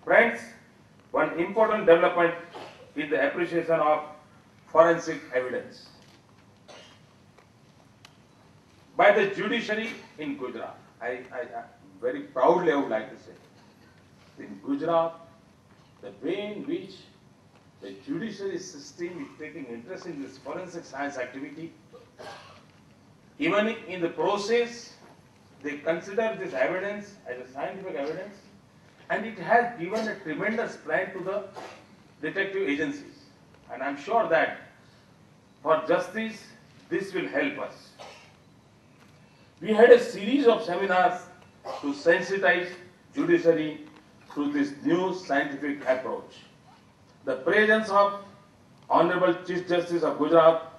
Friends, one important development is the appreciation of forensic evidence by the judiciary in Gujarat. I very proudly I would like to say, in Gujarat, the way in which the judiciary system is taking interest in this forensic science activity, even in the process, they consider this evidence as a scientific evidence, and it has given a tremendous plan to the detective agencies. And I'm sure that for justice, this will help us. We had a series of seminars to sensitize judiciary to this new scientific approach. The presence of Honorable Chief Justice of Gujarat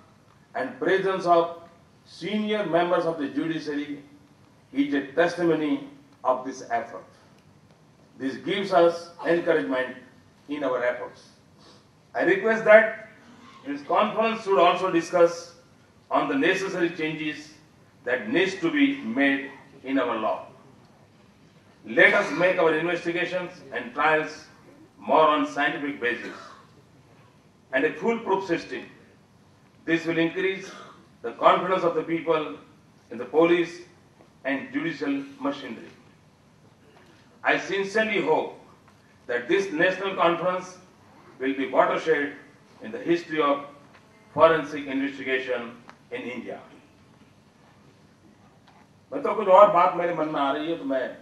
and presence of senior members of the judiciary is a testimony of this effort. This gives us encouragement in our efforts. I request that this conference should also discuss on the necessary changes that needs to be made in our law. Let us make our investigations and trials more on scientific basis and a foolproof system. This will increase the confidence of the people in the police and judicial machinery. I sincerely hope that this national conference will be watershed in the history of forensic investigation in India. मतलब कुछ और बात मेरे मन में आ रही है, तो मैं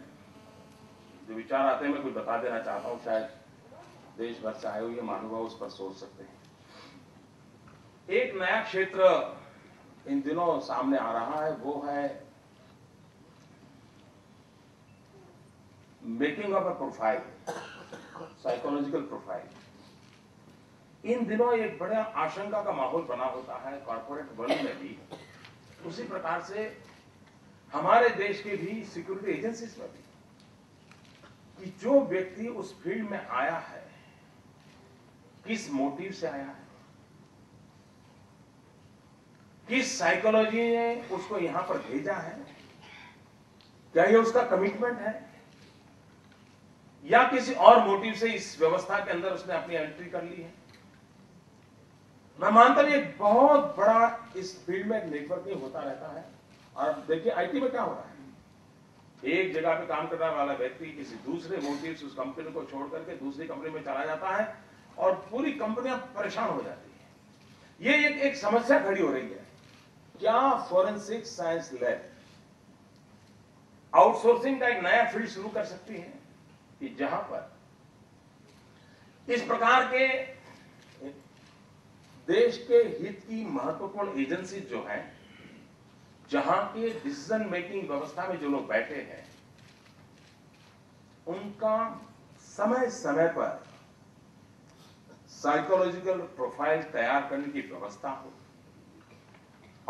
जो विचार आते हैं मैं कुछ बता देना चाहता हूँ। शायद देश भर से आए हुए महानुभाव उस पर सोच सकते हैं। एक नया क्षेत्र इन दिनों सामने आ रहा है, वो है making of a profile, psychological profile. इन दिनों एक बड़ा आशंका का माहौल बना होता है कॉर्पोरेट वर्ल्ड में भी, उसी प्रकार से हमारे देश के भी सिक्योरिटी एजेंसीज में भी, कि जो व्यक्ति उस फील्ड में आया है किस मोटिव से आया है, किस साइकोलॉजी ने उसको यहां पर भेजा है, क्या ये उसका कमिटमेंट है या किसी और मोटिव से इस व्यवस्था के अंदर उसने अपनी एंट्री कर ली है। मैं मानता हूं एक बहुत बड़ा इस फील्ड में नेटवर्किंग होता रहता है। और देखिए आईटी में क्या हो रहा है, एक जगह पे काम करने वाला व्यक्ति किसी दूसरे मोटिव से उस कंपनी को छोड़ करके दूसरी कंपनी में चला जाता है और पूरी कंपनियां परेशान हो जाती है। ये एक समस्या खड़ी हो रही है। क्या फोरेंसिक साइंस लैब आउटसोर्सिंग का एक नया फील्ड शुरू कर सकती है कि जहां पर इस प्रकार के देश के हित की महत्वपूर्ण एजेंसी जो है, जहां के डिसीजन मेकिंग व्यवस्था में जो लोग बैठे हैं, उनका समय समय पर साइकोलॉजिकल प्रोफाइल तैयार करने की व्यवस्था हो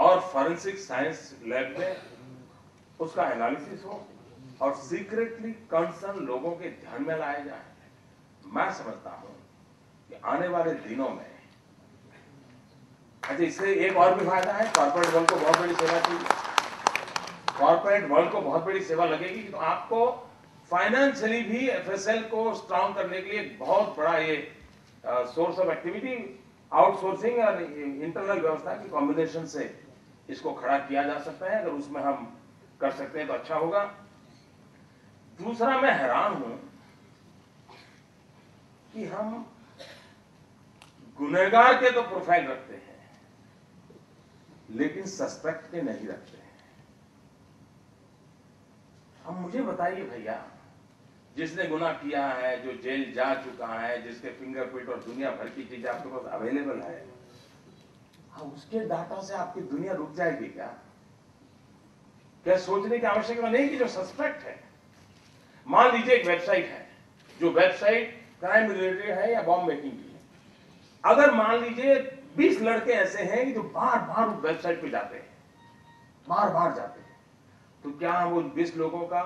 और फोरेंसिक साइंस लैब में उसका एनालिसिस हो और सीक्रेटली कंसर्न लोगों के ध्यान में लाया जाए। मैं समझता हूं कि आने वाले दिनों में अच्छा इससे एक और भी फायदा है, कॉर्पोरेट वर्ल्ड को बहुत बड़ी सेवा की, कॉर्पोरेट वर्ल्ड को बहुत बड़ी सेवा लगेगी। तो आपको फाइनेंशियली भी एफएसएल को स्ट्रांग करने के लिए बहुत बड़ा ये सोर्स ऑफ एक्टिविटी आउटसोर्सिंग और इंटरनल व्यवस्था की कॉम्बिनेशन से इसको खड़ा किया जा सकता है। अगर उसमें हम कर सकते हैं तो अच्छा होगा। दूसरा, मैं हैरान हूं कि हम गुनहगार के तो प्रोफाइल रखते हैं लेकिन सस्पेक्ट के नहीं रखते हैं। अब मुझे बताइए भैया, जिसने गुनाह किया है, जो जेल जा चुका है, जिसके फिंगरप्रिंट और दुनिया भर की चीजें आपके पास अवेलेबल है, उसके डाटा से आपकी दुनिया रुक जाएगी क्या? क्या सोचने की आवश्यकता नहीं कि जो सस्पेक्ट है, मान लीजिए एक वेबसाइट है, जो वेबसाइट क्राइम रिलेटेड है या बॉम्ब मेकिंग की है, अगर मान लीजिए 20 लड़के ऐसे हैं कि जो बार बार उस वेबसाइट पे जाते हैं, बार बार जाते हैं, तो क्या हम उन 20 लोगों का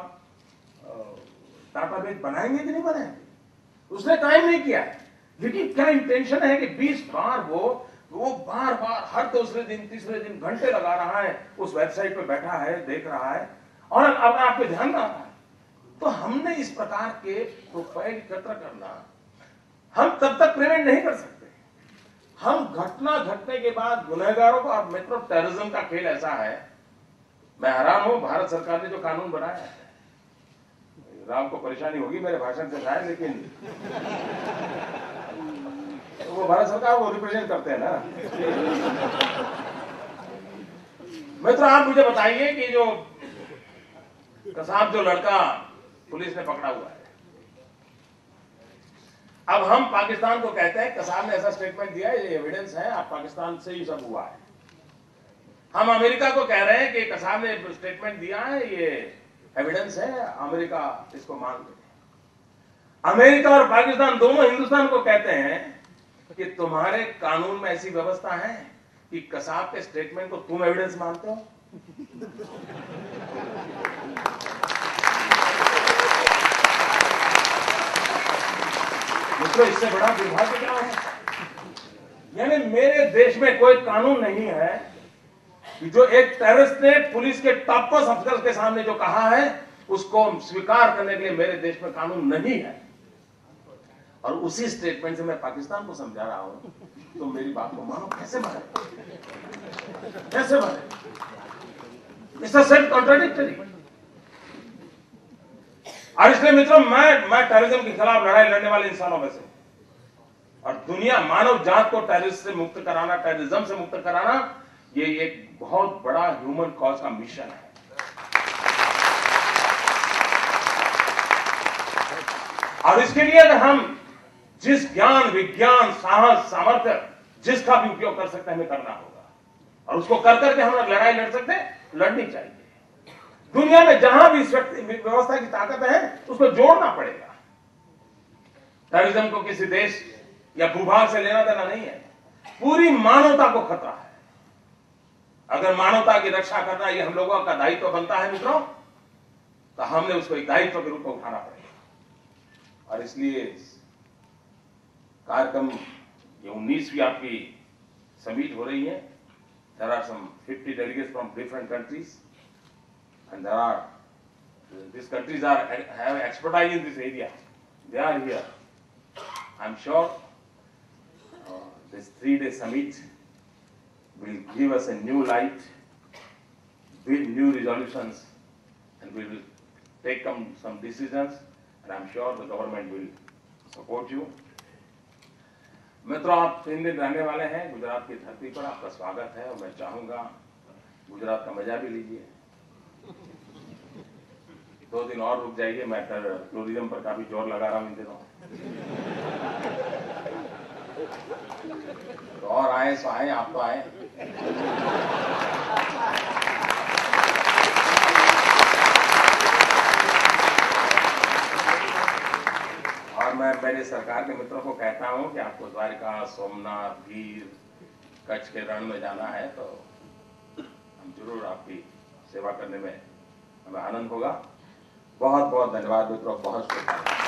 डाटाबेस बनाएंगे कि नहीं बनाएंगे? उसने क्राइम नहीं किया है, लेकिन क्या इंटेंशन है कि 20 बार वो बार बार हर दूसरे दिन तीसरे दिन घंटे लगा रहा है, उस वेबसाइट पे बैठा है, देख रहा है। और अब आपके ध्यान में आता है तो हमने इस प्रकार के प्रोफाइल एकत्र करना, हम तब तक प्रिवेंट नहीं कर सकते। हम घटना घटने के बाद गुनहगारों को, और मित्रों टेररिज्म का खेल ऐसा है, मैं हैरान हूं भारत सरकार ने जो कानून बनाया है। राम को परेशानी होगी मेरे भाषण से शायद, लेकिन तो वो भारत सरकार को रिप्रेजेंट करते हैं ना। मित्रों आप मुझे बताइए कि जो कसाब जो लड़का पुलिस ने पकड़ा हुआ है, अब हम पाकिस्तान को कहते हैं कसाब ने ऐसा स्टेटमेंट दिया है, ये एविडेंस है, आप पाकिस्तान से ही सब हुआ है। हम अमेरिका को कह रहे हैं कि कसाब ने स्टेटमेंट दिया है, ये एविडेंस है, अमेरिका इसको मान ले। अमेरिका और पाकिस्तान दोनों हिंदुस्तान को कहते हैं कि तुम्हारे कानून में ऐसी व्यवस्था है कि कसाब के स्टेटमेंट को तुम एविडेंस मानते हो। मित्रों इससे बड़ा दुर्भाग्य क्या है? यानी मेरे देश में कोई कानून नहीं है कि जो एक टेररिस्ट ने पुलिस के टॉप अफसर के सामने जो कहा है उसको स्वीकार करने के लिए मेरे देश में कानून नहीं है। और उसी स्टेटमेंट से मैं पाकिस्तान को समझा रहा हूं, तो मेरी बात को मानो, कैसे माने, कैसे माने? It's a self contradictory. और इसलिए मित्रों मैं टेररिज्म के खिलाफ लड़ाई लड़ने वाले इंसानों में से, और दुनिया मानव जात को टेररिस्ट से मुक्त कराना, टेररिज्म से मुक्त कराना, ये एक बहुत बड़ा ह्यूमन कॉज का मिशन है। और इसके लिए अगर हम जिस ज्ञान, विज्ञान, साहस, सामर्थ्य जिसका भी उपयोग कर सकते हैं हमें करना होगा, और उसको कर करके हम लड़ाई लड़ सकते हैं, लड़नी चाहिए। दुनिया में जहां भी इस व्यवस्था की ताकत है उसको जोड़ना पड़ेगा। टेररिज्म को किसी देश या भूभाग से लेना देना नहीं है, पूरी मानवता को खतरा है। अगर मानवता की रक्षा करना ये हम लोगों का दायित्व बनता है मित्रों, तो हमने उसको एक दायित्व के रूप में उठाना पड़ेगा। और इसलिए कार्यक्रम ये 19वीं आपकी समिट हो रही है। There are some 50 delegates from different countries, and these countries have expertise in this area. They are here. I'm sure this 3-day summit will give us a new light, build new resolutions, and we will take some decisions, and I'm sure the government will support you. मित्रों आप 3 दिन रहने वाले हैं गुजरात की धरती पर, आपका स्वागत है, और मैं चाहूंगा गुजरात का मजा भी लीजिए। 2 दिन और रुक जाइए, मैं टूरिज्म पर काफी जोर लगा रहा हूं इन दिनों। तो और आए सो आए, आप तो आए। और मैं मेरे सरकार के मित्रों को कहता हूं कि आपको द्वारिका, सोमनाथ, गीर, कच्छ के रण में जाना है तो हम जरूर आपकी सेवा करने में हमें आनंद होगा। बहुत बहुत धन्यवाद मित्रों, बहुत शुक्रिया।